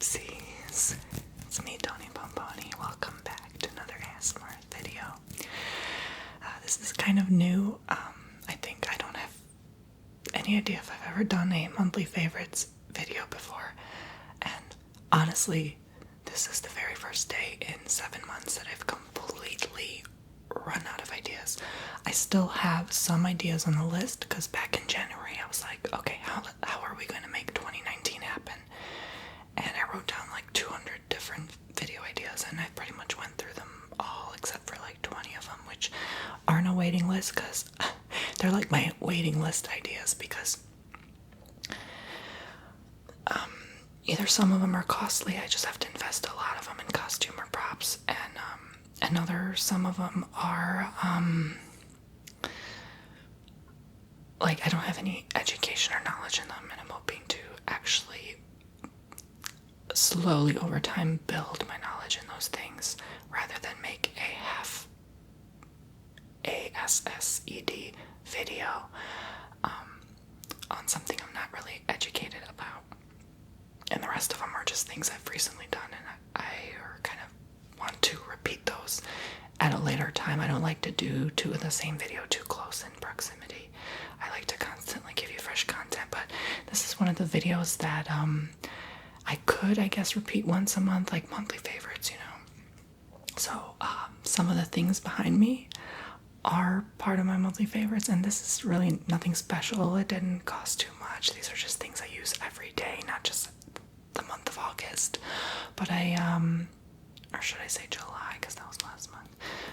Oopsies. It's me, Tony Bomboni. Welcome back to another ASMR video. This is kind of new. I think I don't have any idea if I've ever done a monthly favorites video before. And honestly, this is the very first day in 7 months that I've completely run out of ideas. I still have some ideas on the list because back in January I was like, okay, how are we going to make 2019 happen? And I wrote down like 200 different video ideas, and I pretty much went through them all except for like 20 of them, which aren't a waiting list because they're like my waiting list ideas because either some of them are costly, I just have to invest a lot of them in costume or props, and some of them are like I don't have any education or knowledge in them, and I'm hoping to actually slowly over time build my knowledge in those things rather than make a half ASSED video on something I'm not really educated about. And the rest of them are just things I've recently done, and I kind of want to repeat those at a later time. I don't like to do two of the same video too close in proximity. I like to constantly give you fresh content, but this is one of the videos that I could, I guess, repeat once a month, like monthly favorites, you know. So some of the things behind me are part of my monthly favorites, and this is really nothing special. It didn't cost too much. These are just things I use every day, not just the month of August. But or should I say July, because that was last month.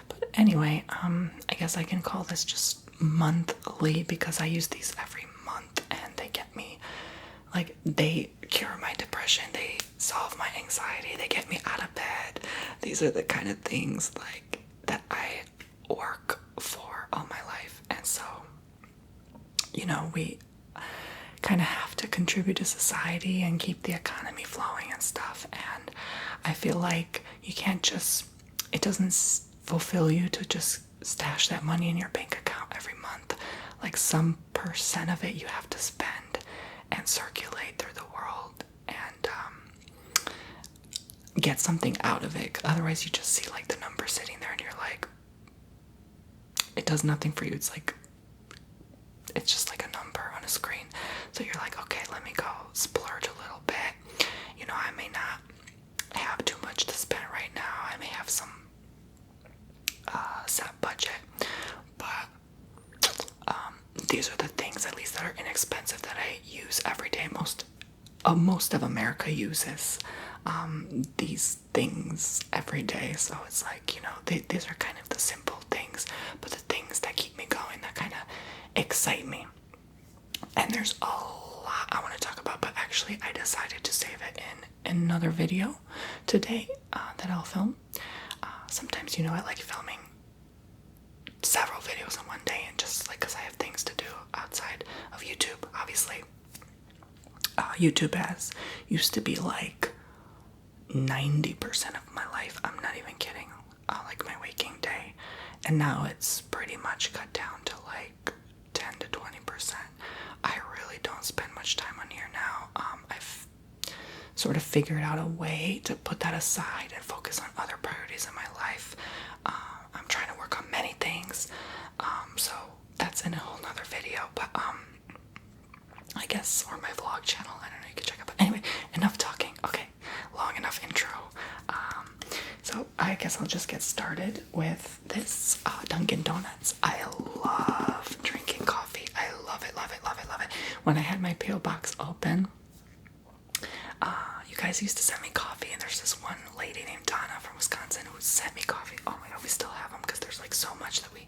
But anyway, I guess I can call this just monthly because I use these every month, and they get me, like, they cure my depression, they solve my anxiety, they get me out of bed. These are the kind of things, like, that I work for all my life. And so, you know, we kind of have to contribute to society and keep the economy flowing and stuff. And I feel like you can't just, it doesn't fulfill you to just stash that money in your bank account every month. Like, some percent of it you have to spend and circulate through the world and get something out of it. Otherwise you just see like the number sitting there and you're like, it does nothing for you. It's like, it's just like a number on a screen. So you're like, okay, let me go splurge a little bit. You know, I may not have too much to spend right now. I may have some set budget, but these are the things, at least, that are inexpensive that I use every day. Most of America uses these things every day, so it's like, you know, these are kind of the simple things, but the things that keep me going, that kind of excite me. And there's a lot I want to talk about, but actually I decided to save it in another video today that I'll film. Sometimes, you know, I like filming several videos in one day, and just like because I have things to do outside of YouTube. Obviously, YouTube used to be like 90% of my life. I'm not even kidding. Like my waking day, and now it's pretty much cut down to like 10 to 20%. I really don't spend much time on here now. I've sort of figured out a way to put that aside and focus on other priorities in my life. I'm trying to work on many things, so that's in a whole nother video, but I guess, or my vlog channel, I don't know, you can check it. But anyway, enough talking. Okay, long enough intro. So I guess I'll just get started with this Dunkin' Donuts. I love drinking coffee. I love it, love it, love it, love it. When I had my P.O. box open, you guys used to send me coffee, and there's this one lady named Donna from Wisconsin who sent me coffee. Oh my god, we still have them because there's like so much that we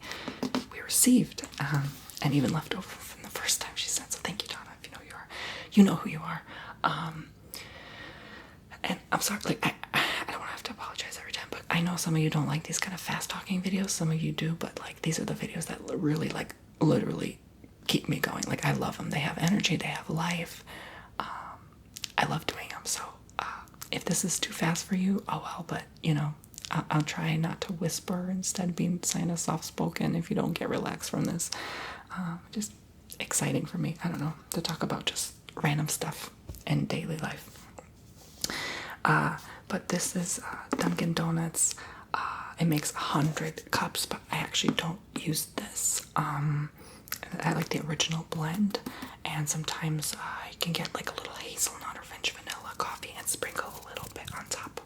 received, and even left over from the first time she sent. So thank you, Donna. If you know who you are, you know who you are. And I'm sorry, like I don't have to apologize every time, but I know some of you don't like these kind of fast talking videos. Some of you do, but like these are the videos that really, like, literally keep me going. Like, I love them. They have energy. They have life. I love doing them. So if this is too fast for you, oh well. But you know, I'll try not to whisper, instead being kind of soft spoken if you don't get relaxed from this. Just exciting for me, I don't know, to talk about just random stuff in daily life. But this is Dunkin' Donuts. It makes 100 cups, but I actually don't use this. I like the original blend, and sometimes you can get like a little hazelnut or French vanilla coffee and sprinkle a little bit on top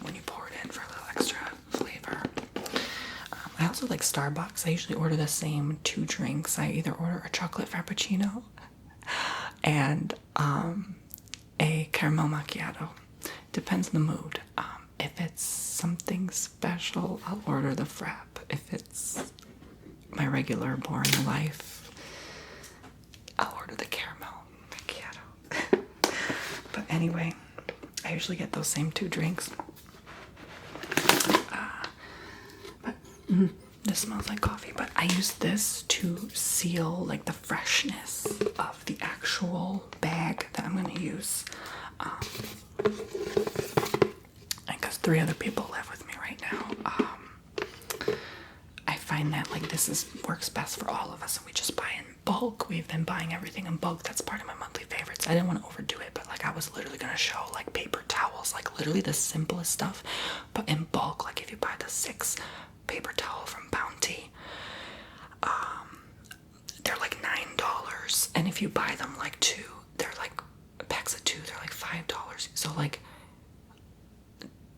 when you pour it in for a little extra flavor. I also like Starbucks. I usually order the same 2 drinks. I either order a chocolate frappuccino and a caramel macchiato. Depends on the mood. If it's something special, I'll order the frap. If it's my regular boring life, I'll order the caramel macchiato. But anyway, I usually get those same 2 drinks. This smells like coffee, but I use this to seal like the freshness of the actual bag that I'm going to use. Because 3 other people live with me right now. I find that like this works best for all of us, and we just buy in bulk. We've been buying everything in bulk. That's part of my monthly favorites. I didn't want to overdo it, but like I was literally going to show like paper towels, like literally the simplest stuff, but in bulk. Like if you buy the 6 paper towel from Bounty, they're like $9, and if you buy them like 2, they're like packs of 2, they're like $5. So like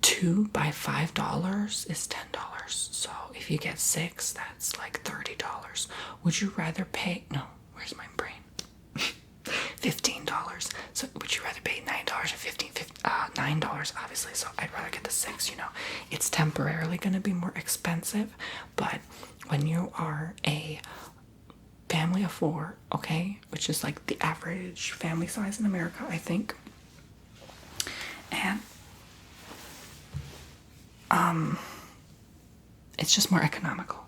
2 by $5 is $10. So if you get 6, that's like $30. Would you rather pay? No, where's my brain? $15. So would you rather pay $9 or $9 obviously? So I'd rather get the 6. You know, it's temporarily going to be more expensive, but when you are a family of 4, okay, which is like the average family size in America, I think, and it's just more economical.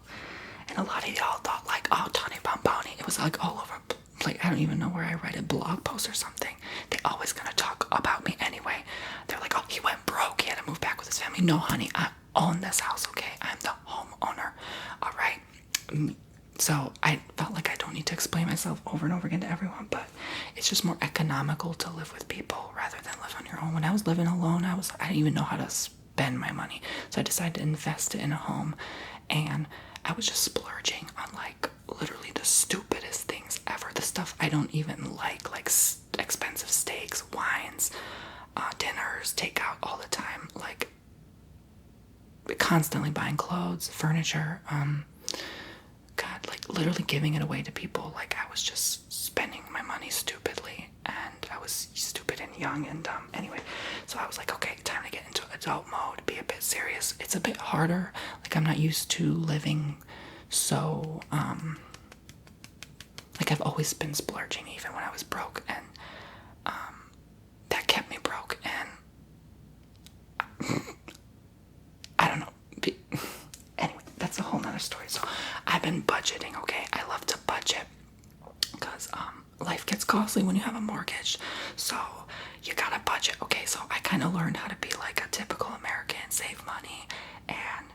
And a lot of y'all thought like, oh, Tony Bomboni, it was like all over. Like I don't even know where I read a blog post or something. They always gonna talk about me anyway. They're like, oh, he went broke, he had to move back with his family. No, honey, I own this house, okay? I'm the homeowner, all right? So I felt like I don't need to explain myself over and over again to everyone, but it's just more economical to live with people rather than live on your own. When I was living alone, I didn't even know how to spend my money. So I decided to invest it in a home, and I was just splurging on like literally the stupidest things ever. The stuff I don't even like expensive steaks, wines, dinners, takeout all the time, like constantly buying clothes, furniture, God, like literally giving it away to people. Like I was just spending my money stupidly, and I was stupid and young and dumb. Anyway, so I was like, okay, time to get into adult mode, be a bit serious. It's a bit harder. Like I'm not used to living so, like I've always been splurging even when I was broke, and that kept me broke, and I don't know. Anyway, that's a whole nother story. So I've been budgeting, okay? I love to budget because life gets costly when you have a mortgage. So you gotta budget, okay? So I kind of learned how to be like a typical American, save money, and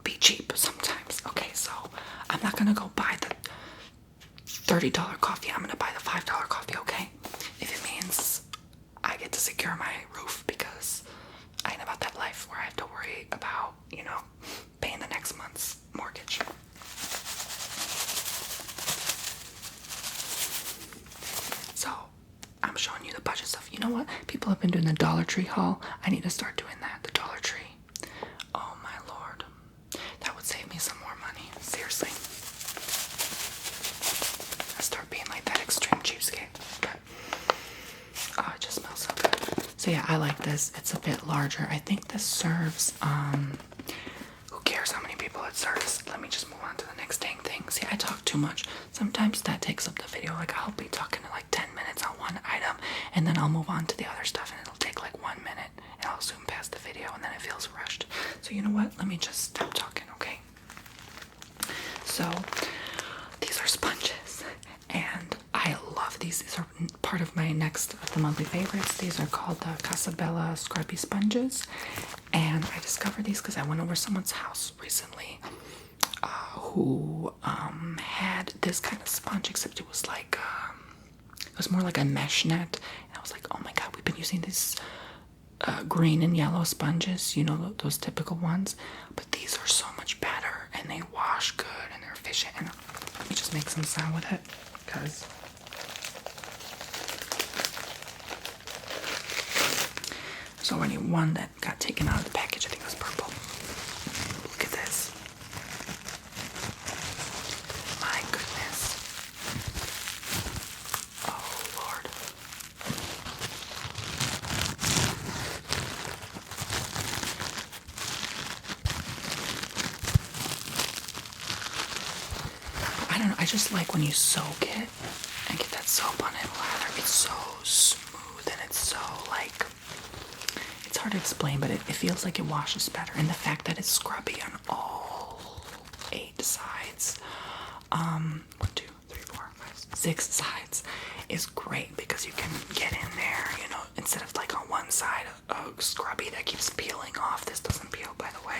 be cheap sometimes, okay? So I'm not gonna go buy the $30 coffee. I'm gonna buy the $5 coffee, okay? If it means I get to secure my roof, because I ain't about that life where I have to worry about, you know, paying the next month's mortgage. So I'm showing you the budget stuff. You know what? People have been doing the Dollar Tree haul. I need to start doing that. The Dollar Tree. Oh my Lord. That would save me some more money. Seriously. I start being like that extreme cheapskate. But oh, it just smells so good. So yeah, I like this. It's a bit larger. I think this serves who cares how many people it serves? Let me just move on to the next dang thing. See, I talk too much. Sometimes that takes up the video. Like I'll be talking to like 10 minutes on one item, and then I'll move on to the other stuff, and it'll take like 1 minute, and I'll zoom past the video, and then it feels rushed. So you know what? Let me just stop talking, okay? So these are sponges, and I love these. These are part of my next of the monthly favorites. These are called the Casabella Scrubby Sponges, and I discovered these because I went over someone's house recently who had this kind of sponge, except it was like it was more like a mesh net, and I was like, oh my god, we've been using this green and yellow sponges, you know, those typical ones. But these are so much better, and they wash good, and they're efficient. And let me just make some sound with it, because there's already one that got taken out of the package. I think it was purple. Look at this. My goodness. Oh, Lord. I don't know. I just like when you soak it and get that soap on it lather. It's so smooth and it's so like, it's hard to explain, but it feels like it washes better. And the fact that it's scrubby on all 8 sides, 1, 2, 3, 4, 5, 6 sides is great, because you can get in there, you know, instead of like on one side of scrubby that keeps peeling off. This doesn't peel, by the way.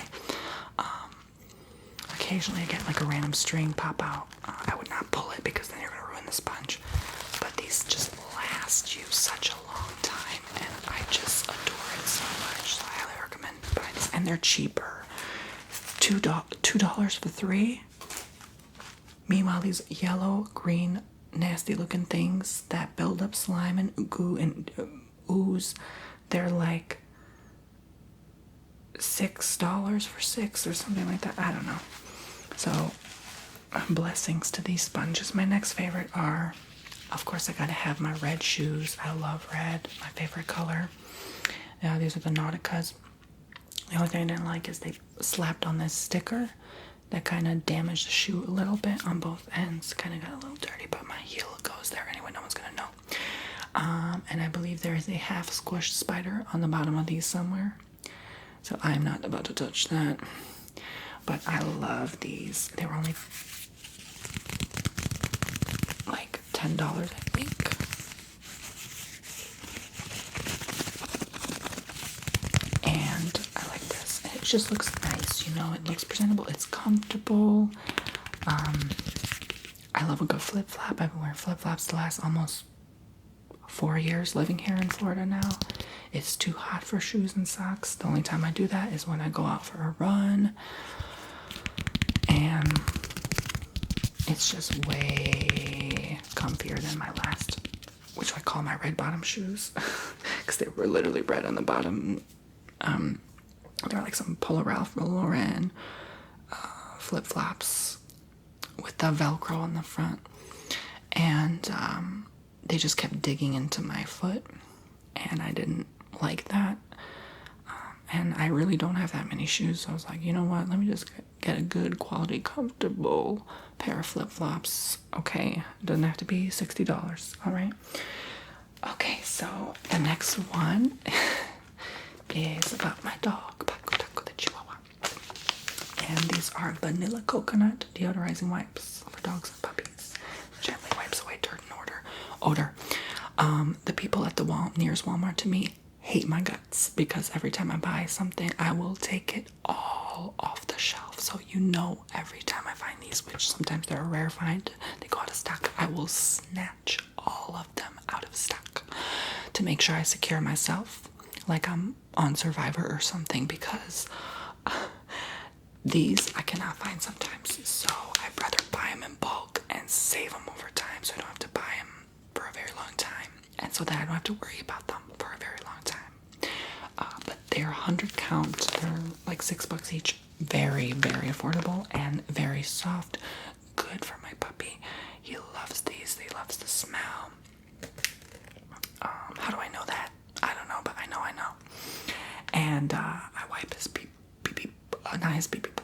Occasionally I get like a random string pop out. I would not pull it, because then you're going to ruin the sponge. But these just last you such a long time, and I just adore it so much. So I highly recommend buying this. And they're cheaper. $2 for 3. Meanwhile, these yellow, green, nasty looking things that build up slime and goo and ooze, they're like $6 for 6 or something like that. I don't know. So, blessings to these sponges. My next favorite are, of course, I gotta have my red shoes. I love red, my favorite color. These are the Nauticas. The only thing I didn't like is they slapped on this sticker that kind of damaged the shoe a little bit on both ends. Kind of got a little dirty, but my heel goes there anyway. No one's gonna know. And I believe there is a half squished spider on the bottom of these somewhere. So I'm not about to touch that. But I love these. They were only like $10, I think. And I like this. And it just looks nice, you know. It looks presentable. It's comfortable. I love a good flip-flop. I've been wearing flip-flops the last almost 4 years living here in Florida now. It's too hot for shoes and socks. The only time I do that is when I go out for a run. And it's just way comfier than my last, which I call my red bottom shoes, because they were literally red on the bottom. They're like some Polo Ralph Lauren flip-flops with the Velcro on the front. And they just kept digging into my foot, and I didn't like that. And I really don't have that many shoes, so I was like, you know what, let me just get a good quality, comfortable pair of flip-flops. Okay, it doesn't have to be $60, all right? Okay, so the next one is about my dog, Paco Taco the Chihuahua. And these are vanilla coconut deodorizing wipes for dogs and puppies. Gently wipes away dirt and odor. The people at the nearest Walmart to me hate my guts, because every time I buy something, I will take it all off the shelf. So you know, every time I find these, which sometimes they're a rare find, they go out of stock, I will snatch all of them out of stock to make sure I secure myself like I'm on Survivor or something, because these I cannot find sometimes. So I'd rather buy them in bulk and save them over time, so I don't have to buy them for a very long time, and so that I don't have to worry about them for a very long time. But they're 100 count. They're like $6 each. Very, very affordable and very soft. Good for my puppy. He loves these. He loves the smell. How do I know that? I don't know, but I know. And I wipe his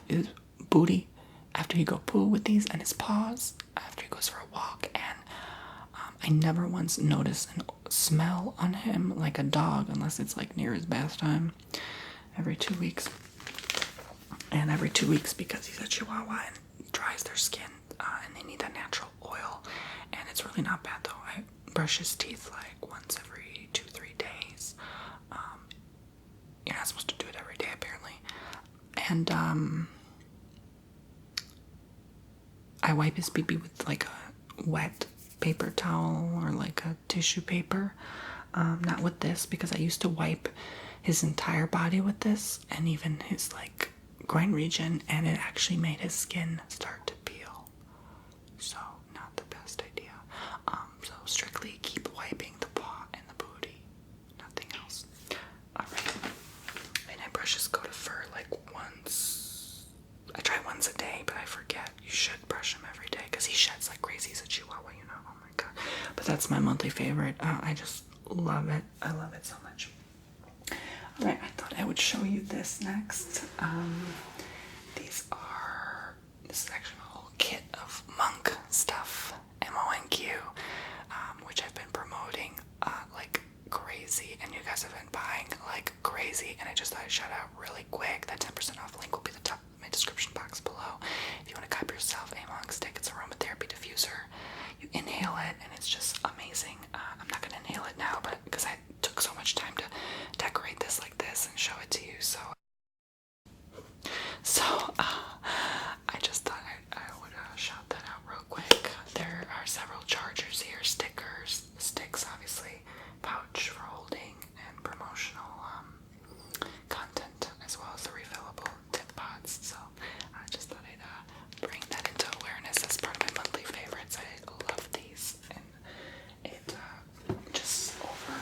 his booty after he go poo with these, and his paws after he goes for a walk. And I never once noticed a smell on him like a dog, unless it's like near his bath time every 2 weeks. And every 2 weeks, because he's a Chihuahua and dries their skin, and they need that natural oil. And it's really not bad though. I brush his teeth like once every 2-3 days. You're not supposed to do it every day, apparently. And I wipe his pee-pee with like a wet paper towel or like a tissue paper. Not with this, because I used to wipe his entire body with this, and even his like groin region, and it actually made his skin start to peel. So not the best idea. So strictly keep wiping the paw and the booty, nothing else. All right. Midnight brushes go to fur like once. I try once a day, but I forget. You should brush him every day because he sheds like crazy. He's a Chihuahua, you know. Oh my god! But that's my monthly favorite. I just love it. I love it so much. All right, I thought I would show you this next. This is actually a whole kit of monk stuff, MONQ, which I've been promoting like crazy, and you guys have been buying like crazy, and I just thought I'd shout out really quick. That 10% off link will be at the top of my description box below. If you want to copy yourself a monk stick, it's aromatherapy diffuser. You inhale it, and it's just amazing. I'm not going to inhale it now, but because I took so much time to decorate this like this and show it to you, so I just thought I would shout that out real quick. There are several chargers here, stickers, sticks, obviously, pouch for holding, and promotional content, as well as the refillable tip pods. So I just thought I'd bring that into awareness as part of my monthly favorites. I love these, and it just over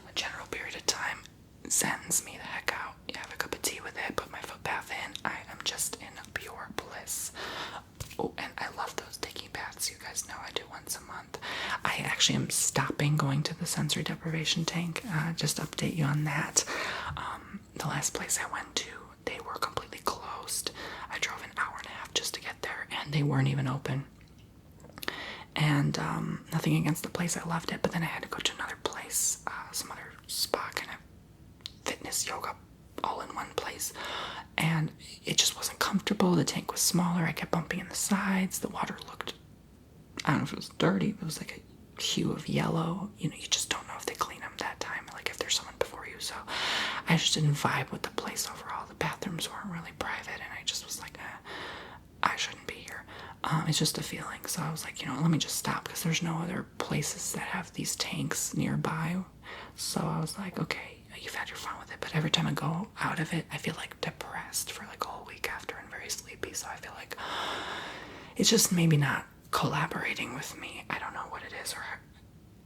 a general period of time zens me the heck out. You have a cup of tea with it, put my foot bath in, I am just in pure bliss. Oh, and I love those dicky baths. You guys know I do once a month. I actually am stopping going to the sensory deprivation tank. Just update you on that. The last place I went to, they were completely closed. I drove an hour and a half just to get there, and they weren't even open. And nothing against the place, I loved it, but then I had to go to another place, some other spa kind of fitness yoga all in one place, and it just wasn't comfortable. The tank was smaller. I kept bumping in the sides. The water looked, I don't know if it was dirty, but it was like a hue of yellow. You know, you just don't know if they clean them that time, like if there's someone before you. So I just didn't vibe with the place overall. The bathrooms weren't really private, and I just was like, I shouldn't be here. It's just a feeling. So I was like, you know, let me just stop, because there's no other places that have these tanks nearby. So I was like, okay, you've had your fun with it, but every time I go out of it, I feel like depressed for like a whole week after and very sleepy. So I feel like it's just maybe not collaborating with me. I don't know what it is, or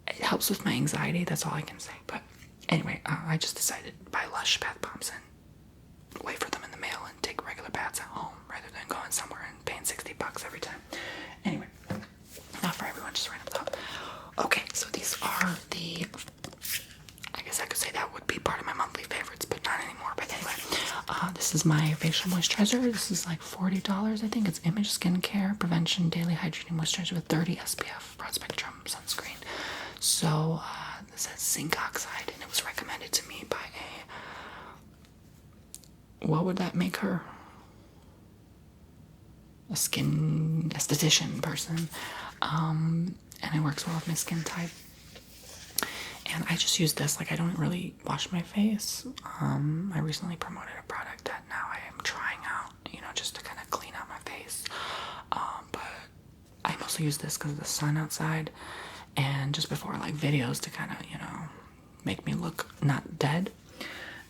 it helps with my anxiety. That's all I can say. But anyway, I just decided to buy Lush bath bombs and wait for them in the mail and take regular baths at home rather than going somewhere and paying $60 every time. Anyway, not for everyone, just random thought. Okay, so these are the, I guess I could say that would be part of my monthly favorites, but not anymore. But anyway, this is my facial moisturizer. This is like $40, I think. It's Image Skincare Prevention Daily Hydrating Moisturizer with 30 SPF broad spectrum sunscreen. So this has zinc oxide, and it was recommended to me by what would that make her? A skin esthetician person. And it works well with my skin type. And I just use this, like I don't really wash my face. I recently promoted a product that now I am trying out, you know, just to kind of clean out my face. But I mostly use this because of the sun outside, and just before like videos to kind of, you know, make me look not dead.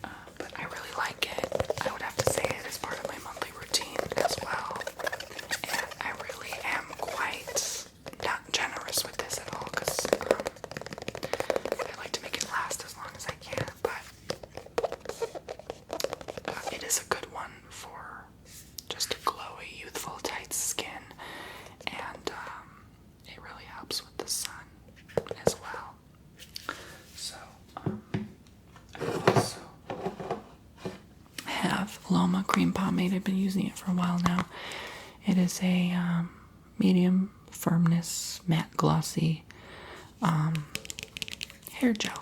But I really like it. I would have to say it is part of my monthly routine as well. And I really am quite not generous with this at all, because I like to make it last as long as I can. But it is a good one for just a glowy, youthful, tight skin. And it really helps with the sun as well. So I also have Loma Cream Pomade. I've been using it for a while now. It is a medium firmness, matte glossy hair gel.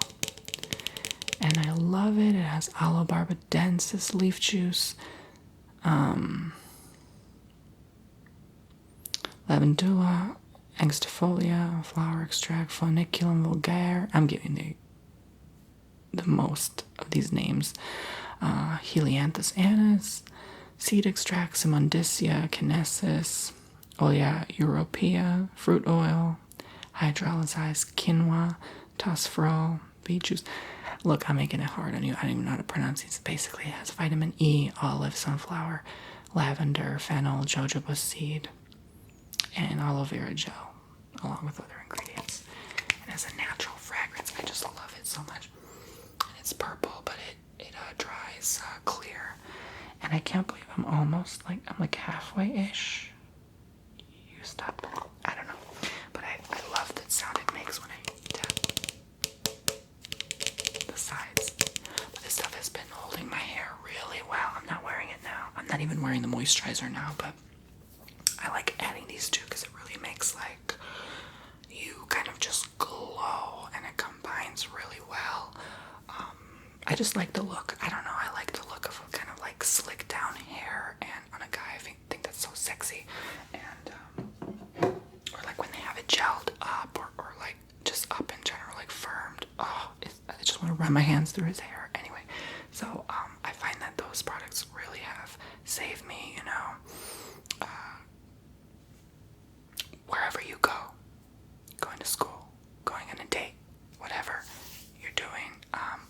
And I love it. It has aloe barbadensis leaf juice, lavandula, angustifolia, flower extract, funiculum vulgare. I'm giving the most of these names. Helianthus annis, seed extract, immondicia, kinesis, olea europea, fruit oil, hydrolyzed quinoa, tosferol, beet juice. Look, I'm making it hard on you. I don't even know how to pronounce these. Basically, it has vitamin E, olive, sunflower, lavender, fennel, jojoba seed, and aloe vera gel, along with other ingredients. It has a natural fragrance. I just love it so much. And it's purple, but it dries clear. And I can't believe I'm like halfway-ish used up. I don't know. But I love that sound it makes when I tap the sides. But this stuff has been holding my hair really well. I'm not wearing it now. I'm not even wearing the moisturizer now, but I like adding these two because it really makes like you kind of just glow and it combines really well. I just like the look. I don't know. I like the look of a kind of like slick down hair, and on a guy, I think that's so sexy. And or like when they have it gelled up, or like just up in general, like firmed. Oh, I just want to run my hands through his hair. Anyway, so I find that those products really have saved me. You know, wherever you go, going to school, going on a date, whatever you're doing.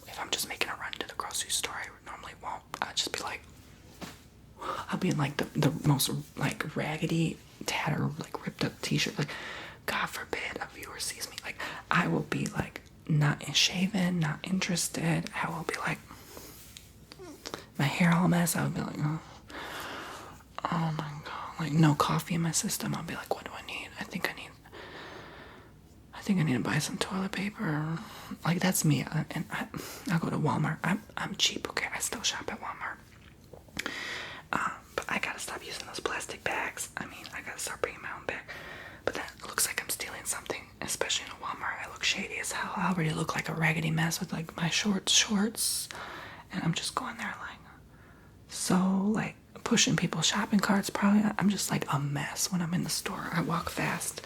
If I'm just making a run to the grocery store, I normally won't. I'll just be like, I'll be in like the most like raggedy, tattered, like ripped up t-shirt. Like, God forbid a viewer sees me. Like, I will be like not shaven, not interested. I will be like, my hair all messed. I would be like, oh my God, like no coffee in my system. I'll be like, what do I need? I think I need to buy some toilet paper. Like, that's me. And I'll go to Walmart. I'm cheap, okay? I still shop at Walmart. But I gotta stop using those plastic bags. I mean, I gotta start bringing my own bag. But that looks like I'm stealing something, especially in a Walmart. I look shady as hell. I already look like a raggedy mess with like my shorts. And I'm just going there like, so like pushing people's shopping carts probably. I'm just like a mess when I'm in the store. I walk fast.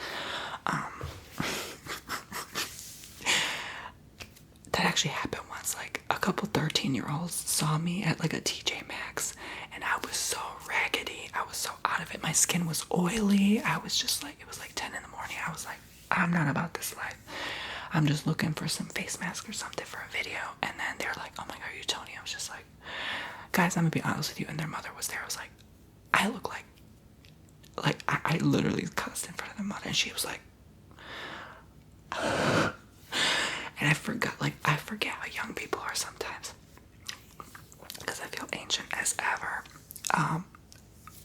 That actually happened once. Like, a couple 13-year-olds saw me at like a TJ Maxx, and I was so raggedy. I was so out of it. My skin was oily. I was just like, it was like 10 in the morning. I was like, I'm not about this life. I'm just looking for some face mask or something for a video. And then they're like, oh my God, are you Tony? I was just like, guys, I'm gonna be honest with you. And their mother was there. I was like, I look like I literally cussed in front of their mother, and she was like, and I forget how young people are sometimes, because I feel ancient as ever.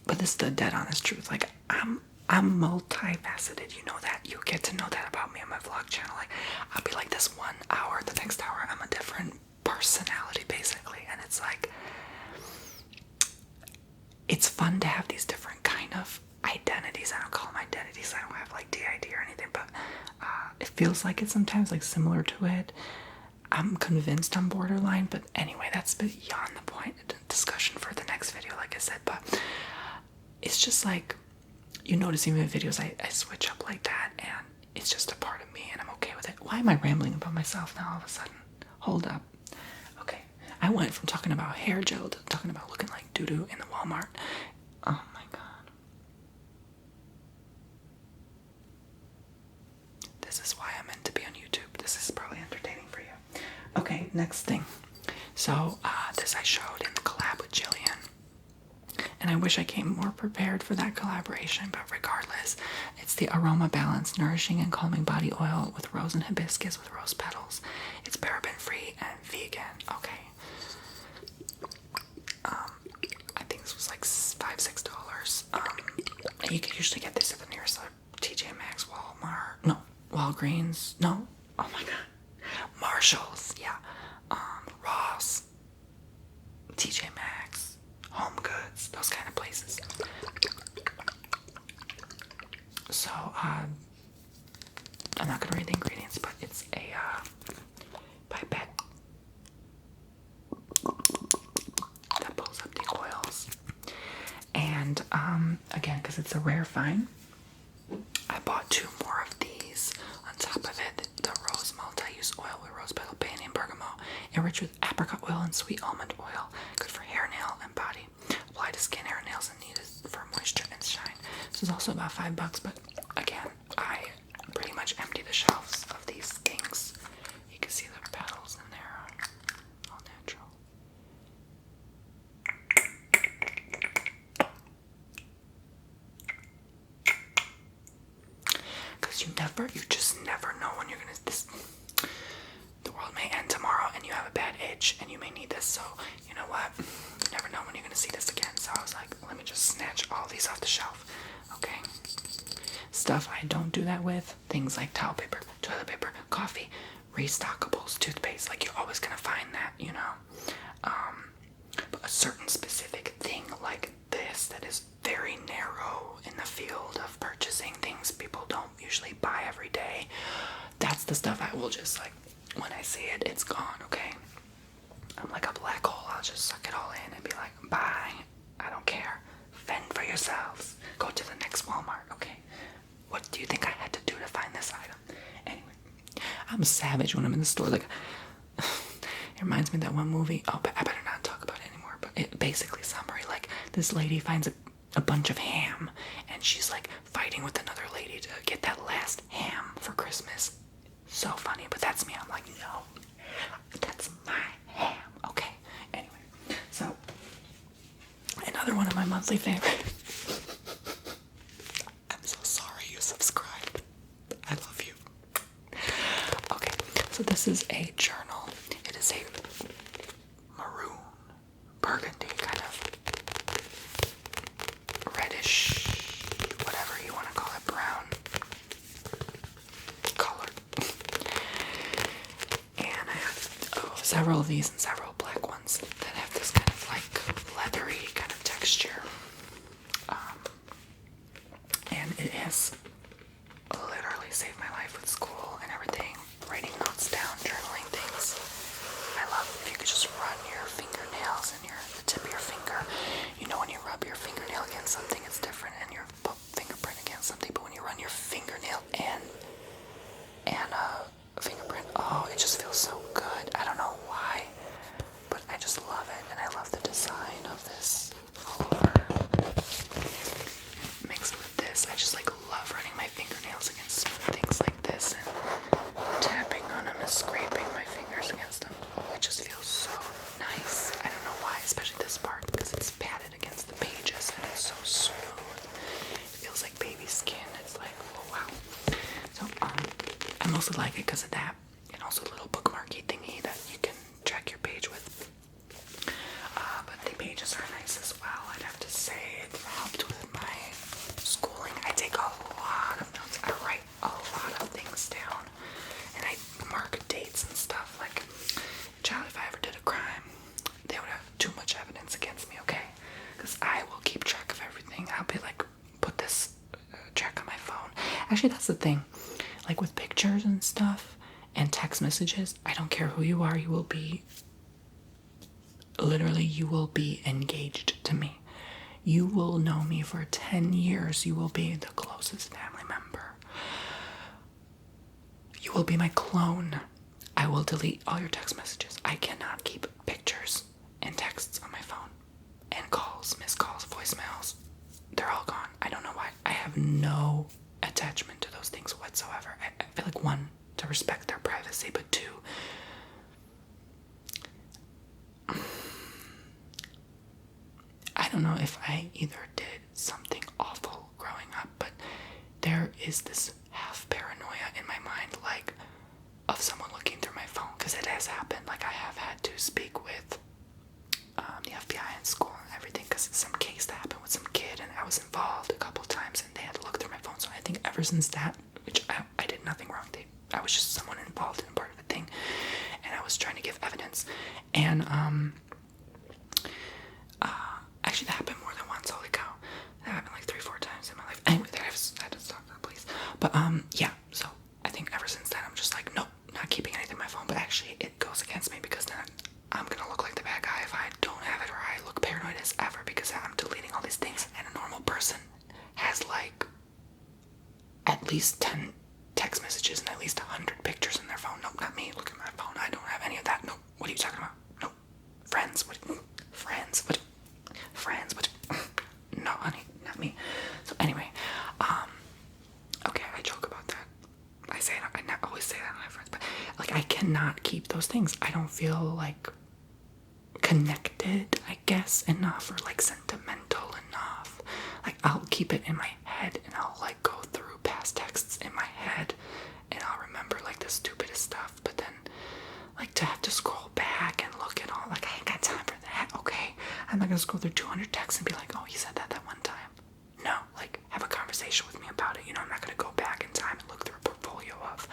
But this is the dead honest truth. Like, I'm multifaceted. You know that. You get to know that about me on my vlog channel. Like, I'll be like this 1 hour, the next hour I'm a different personality basically, and it's like, it's fun to have these different kind of identities. I don't call them identities. I don't have like DID or anything, but it feels like it's sometimes like similar to it. I'm convinced I'm borderline, but anyway, that's beyond the point. Discussion for the next video, like I said. But it's just like, you notice even in videos I switch up like that, and it's just a part of me, and I'm okay with it. Why am I rambling about myself now all of a sudden? Hold up. Okay, I went from talking about hair gel to talking about looking like doo-doo in the Walmart. Oh my God. This is why I'm meant to be on YouTube. This is probably entertaining for you. Okay, next thing. So, this I showed in the collab with Jillian. And I wish I came more prepared for that collaboration, but regardless, it's the Aroma Balance Nourishing and Calming Body Oil with Rose and Hibiscus with Rose Petals. It's paraben-free and vegan. Okay. I think this was like $5-6. And you can usually get this at the nearest TJ Maxx, Walmart. No, Walgreens. No. Oh my God. Marshalls. Yeah. Ross. TJ Maxx. Home Goods. Those kind of places. So, I'm not going to read the ingredients, but it's a pipette that pulls up the oils. And, again, because it's a rare find, I bought 2 more of these. On top of it, the Rose Multi-Use Oil with Rose Petal, Peony, and Bergamot, enriched with apricot oil and sweet almond oil. Good for hair, nail, and body. Apply to skin, hair, and nails, and needed for moisture and shine. This is also about $5, but again, I pretty much empty the shelves of these things. You can see the petals in there. you just never know when you're gonna, the world may end tomorrow and you have a bad itch and you may need this, so you know what? You never know when you're gonna see this again. So I was like, let me just snatch all these off the shelf. Okay. Stuff I don't do that with, things like towel paper, toilet paper, coffee, restockables, toothpaste. Like, you're always gonna find that, you know. But a certain specific thing like this that is very narrow in the field of purchasing things people don't usually buy every day, that's the stuff I will just, like, when I see it, it's gone, okay? I'm like a black hole. I'll just suck it all in and be like, bye. I don't care. Fend for yourselves. Go to the next Walmart, okay? What do you think I had to do to find this item? Anyway, I'm savage when I'm in the store. Like, it reminds me of that one movie. Oh, but I better not talk about it anymore. But it basically, summary, like, this lady finds a bunch of ham, and she's like fighting with another lady to get that last ham for Christmas. So funny, but that's me. I'm like, no, that's my ham. Okay. Anyway, so another one of my monthly favorites. I'm so sorry you subscribed. I love you. Okay, so this is a journal. It is a maroon, burgundy kind of reddish, whatever you want to call it, brown color. And I have several of these and several black ones that have this kind of like leathery kind of texture. And it has literally saved my life with school and everything, writing notes down, journaling things. I love if you could just run your fingernails and the tip of your finger. You know, when you rub your fingernail against something, it's different, and your fingerprint against something. But when you run your fingernail and fingerprint, oh, it just feels so good. I don't know why, but I just love it, and I love the design of this all over. Mixed with this, I just like love running my fingernails against things like this and tapping on them and scraping my fingers against them. Oh, it just feels so nice. I don't know why, especially this part, because it's padded against the pages and it's so smooth. It feels like baby skin. It's like, oh wow. So I mostly like it because of that, and also a little bookmarky thingy that you can track your page with. But the pages are nice as well. I'd have to say it helped with my schooling. I take a lot of notes. I write a lot of things down, and I mark dates and stuff. Like, child, if I ever did a crime, they would have too much evidence against me, okay? Because I will keep track of everything. I'll be like, put this track on my phone. Actually, that's the thing. Like with pictures and stuff and text messages, I don't care who you are, you will be engaged to me. You will know me for 10 years. You will be the closest family member. You will be my clone. I will delete all your text messages. I cannot keep pictures and texts on my phone. And calls, missed calls, voicemails. They're all gone. I don't know why. I have no attachment to those things whatsoever. I feel like, one, to respect their privacy, but two, I don't know if I either did something awful growing up, but there is this half paranoia in my mind, like, of someone looking through my phone, because it has happened. Like, I have had to speak with the FBI in school and everything, because it's some case that happened with some kid, and I was involved a couple times, and they had to look through my phone. So I think ever since that, which I did nothing wrong, I was just someone involved in part of the thing, and I was trying to give evidence, and actually that happened more than once. Holy cow, that happened like 3-4 times in my life. Anyway, I had to stop that, please. But yeah, so I think ever since then I'm just like, nope, not keeping anything on my phone. But actually it goes against me, because then I'm gonna look like the bad guy if I don't have it, or I look paranoid as ever because I'm deleting all these things. And a normal person has like at least 10 text messages and at least 100 pictures in their phone. Nope, not me. Look at my phone. I don't have any of that. Nope. What are you talking about? Nope. Friends. What? Friends. What? Friends. What? No, honey, not me. So anyway, okay, I joke about that. I say it. I not always say that to my friends, but like, I cannot keep those things. I don't feel like connected, I guess, enough, or like sentimental enough. Like, I'll keep it in my head, and I'll like go through past texts in my head I'm not gonna scroll through 200 texts and be like, oh, he said that one time. No, like, have a conversation with me about it. You know, I'm not gonna go back in time and look through a portfolio of,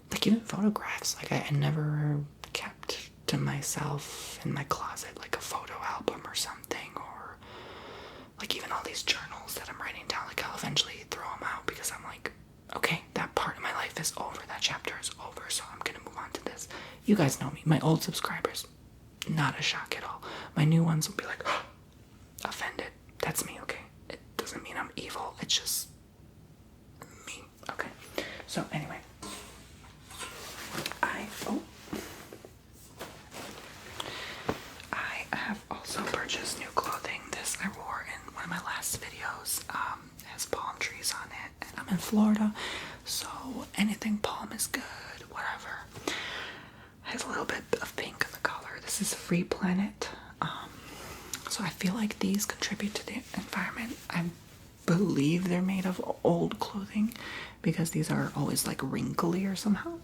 like, even photographs. Like, I never kept to myself in my closet, like, a photo album or something, or, like, even all these journals that I'm writing down. Like, I'll eventually throw them out because I'm like, okay, that part of my life is over. That chapter is over, so I'm gonna move on to this. You guys know me. My old subscribers, not a shock at all. My new ones will be like, oh, offended. That's me, okay? It doesn't mean I'm evil. It's just me, okay? So anyway, I have also purchased new clothing. This I wore in one of my last videos. It has palm trees on it, and I'm in Florida, so anything palm is good, whatever. It has a little bit of pink in the color. This is Free Planet. So I feel like these contribute to the environment. I believe they're made of old clothing because these are always like wrinkly or somehow,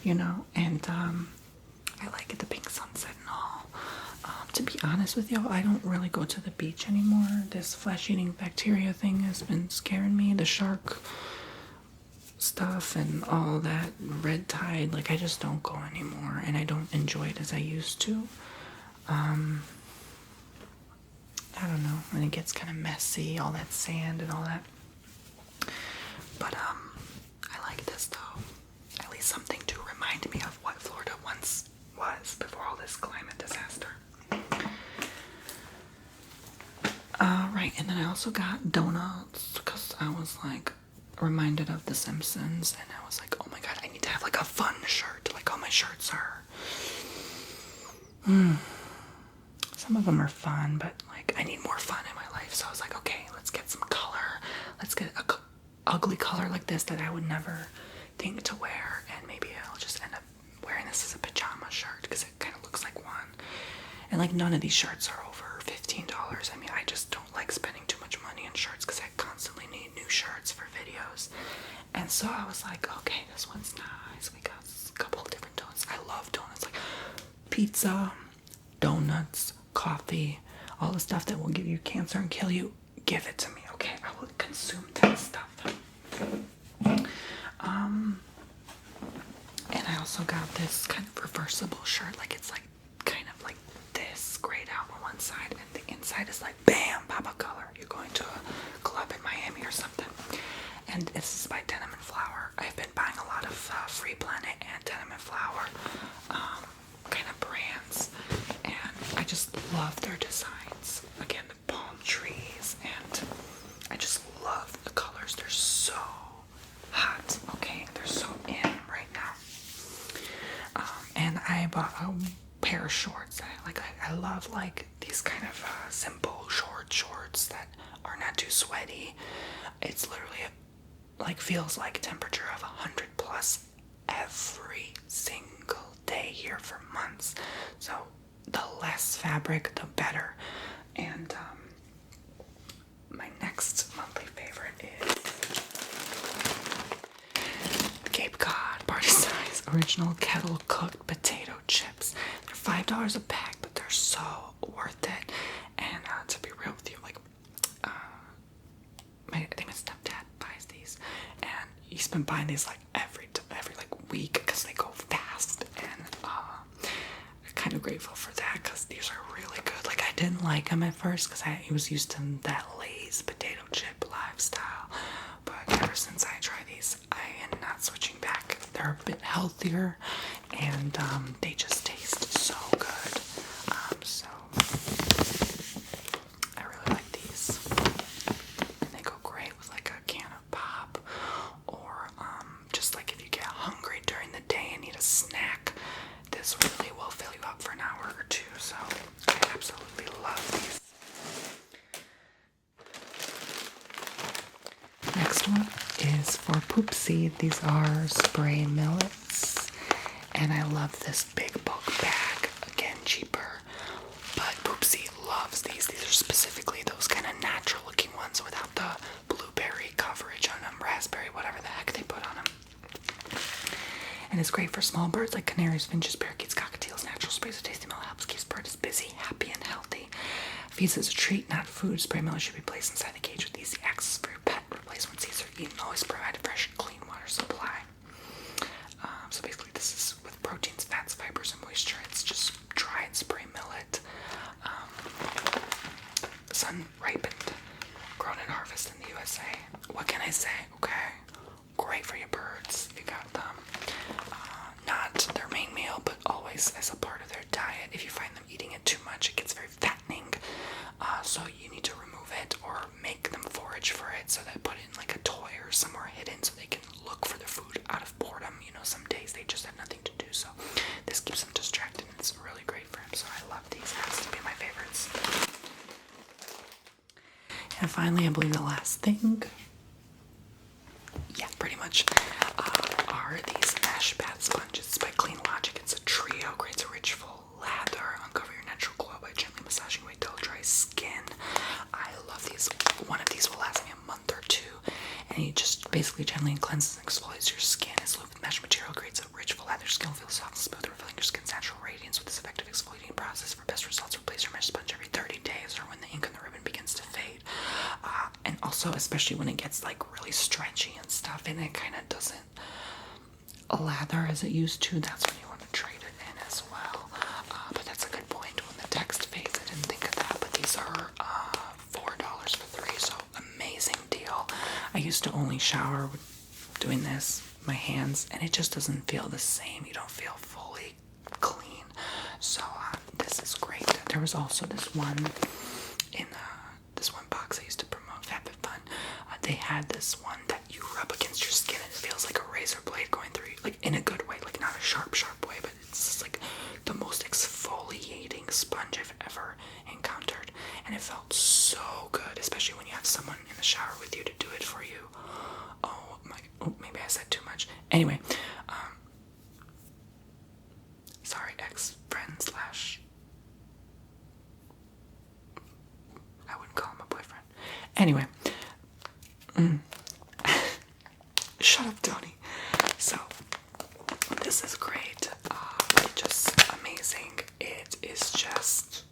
you know, and I like it, the pink sunset and all. To be honest with you, I don't really go to the beach anymore. This flesh-eating bacteria thing has been scaring me. The shark stuff and all that, red tide, like, I just don't go anymore, and I don't enjoy it as I used to. I don't know, and it gets kind of messy, all that sand and all that. But I like this though. At least something to remind me of what Florida once was before all this climate disaster. Right, and then I also got donuts because I was like reminded of The Simpsons, and I was like, oh my god, I need to have like a fun shirt. Like, all my shirts are some of them are fun, but like, I need more fun in my life. So I was like, okay, let's get some color. Let's get a ugly color like this that I would never think to wear, and maybe I'll just end up wearing this as a pajama shirt because it kind of looks like one. And like, none of these shirts are over $15. I mean, I just don't like spending too much money on shirts because I constantly need new shirts for videos. And so I was like, okay, this one's nice. We got a couple of different donuts. I love donuts, like pizza, donuts, coffee, all the stuff that will give you cancer and kill you. Give it to me, okay? I will consume that stuff. And I also got this kind of reversible shirt. Like, it's like kind of like this, grayed out on one side, and the inside is like, bam, pop up color. You're going to a club in Miami or something. And this is by Denim and Flower. I've been buying a lot of Free Planet and Denim and Flower kind of brands, and I just love their designs. Again, the palm trees, and I just love the colors. They're so hot, okay? They're so in right now. And I bought a pair of shorts. I love like these kind of simple shorts that are not too sweaty. It's literally like feels like a temperature of 100 plus every single day here for months. So the less fabric, the better. And my next monthly favorite is Cape Cod Party Size Original Kettle Cooked Potato Chips. They're $5 a pack, but they're so worth it. And to be real with you, like, I think my stepdad buys these, and he's been buying these like every like week because they go fast. And I'm kind of grateful for that because these are really good. Like, I didn't like them at first because I was used to that Lay's potato chip lifestyle, but ever since I try these, I am not switching back. They're a bit healthier, and they just taste so good. So I really like these, and they go great with like a can of pop, or just like if you get hungry during the day and need a snack, this really will fill you up for an hour or two. So I absolutely love these. Next one is for Poopsie. These are spray millets, and I love this big bulk bag. Again, cheaper, but Poopsie loves these. These are specifically those kind of natural looking ones without the blueberry coverage on them, raspberry, whatever the heck they put on them. And it's great for small birds like canaries, finches, parakeets, cockatiels. Natural sprays of tasty millet helps keep birds busy, happy, and healthy. feeds as a treat, not food. Spray millet should be placed inside the cage with easy access for your pet. Replace when seeds are eaten. Always provide a fresh, clean water supply. So basically, this is with proteins, fats, fibers, and moisture. It's just dried spray millet, sun ripened, grown and harvested in the USA. What can I say? Okay, great for your birds. You got them. Not their main meal, but always as a part of their diet. If you find them eating it too much, it gets very fattening. So you need to remove it or make them forage for it. So they put it in like a toy or somewhere hidden so they can look for the food out of boredom. You know, some days they just have nothing to do. So this keeps them distracted and it's really great for them. So I love these. It has to be my favorites. And finally, I believe the last thing, yeah, pretty much, are these ash bath sponges by Clean Logic. It's a trio, creates a rich, full lather, uncover your natural glow by gently massaging away dull, dry skin. I love these. One of these will last me a month or two, and it just basically gently cleanses and exfoliates your skin. Its loop mesh material creates a rich, full lather. Skin feels soft and smooth, revealing your skin's natural radiance. With this effective exfoliating process, for best results, replace your mesh sponge every 30 days or when the ink on the ribbon begins to fade. And also, especially when it gets like really stretchy and stuff, and it kind of doesn't lather as it used to, that's when you want to trade it in as well. But that's a good point. When the text fades, I didn't think of that. But these are $4 for 3, so amazing deal. I used to only shower with doing this, my hands, and it just doesn't feel the same. You don't feel fully clean. So this is great. There was also this one in this one box I used to promote, FabFitFun. They had this one that you rub against your skin and it feels like a razor blade going through you, like in a good way, like not a sharp way, but it's just like the most exfoliating sponge I've ever encountered, and it felt so good, especially when you have someone in the shower with you to do it for you. Oh my, maybe I said too much. Anyway, sorry, ex-friend slash, I wouldn't call him a boyfriend. Anyway, shut up, Tony. So, this is great. It's just amazing. It is just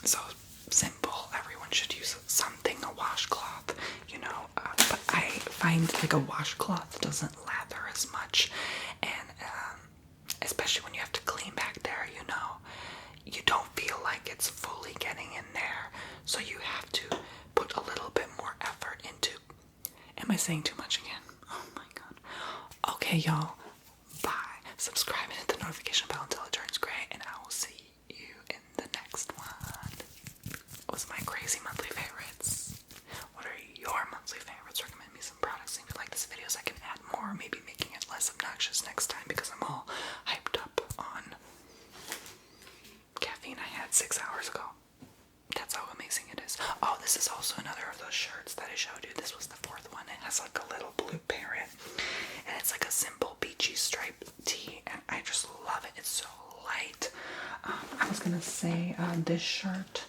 so simple. Everyone should use something, a washcloth, you know. But I find like a washcloth doesn't lather as much, and especially when you have to clean back there, you know, you don't feel like it's fully getting in there. So you have to put a little bit more effort into. Am I saying too much again? Oh my god. Okay, y'all. Bye. Subscribe and hit the notification bell until it turns gray, and I will see you in the next one. What was my crazy monthly favorites? What are your monthly favorites? Recommend me some products. If you like this video, so I can add more, maybe making it less obnoxious next time because I'm all hyped up on caffeine I had 6 hours ago. That's how amazing it is. Oh, this is also another of those shirts that I showed you. This was the 4th one. It has like a little blue parrot, and it's like a simple beachy striped tee, and I just love it. It's so light. I was gonna say this shirt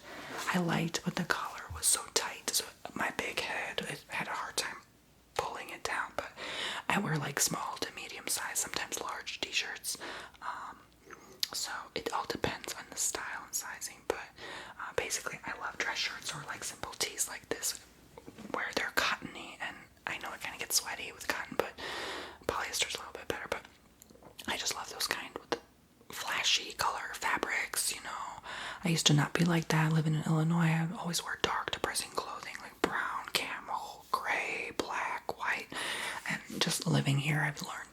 I liked, but the collar was so tight, so my big head, it had a hard time pulling it down. But I wear like small to medium size, sometimes large t-shirts. So it all depends on the style and sizing, but basically I love dress shirts or like simple tees like this where they're cottony, and I know it kind of gets sweaty with cotton, but polyester's a little bit better, but I just love those kind with flashy color fabrics, you know. I used to not be like that. Living in Illinois, I would always wear dark, depressing clothing like brown, camel, gray, black, white, and just living here I've learned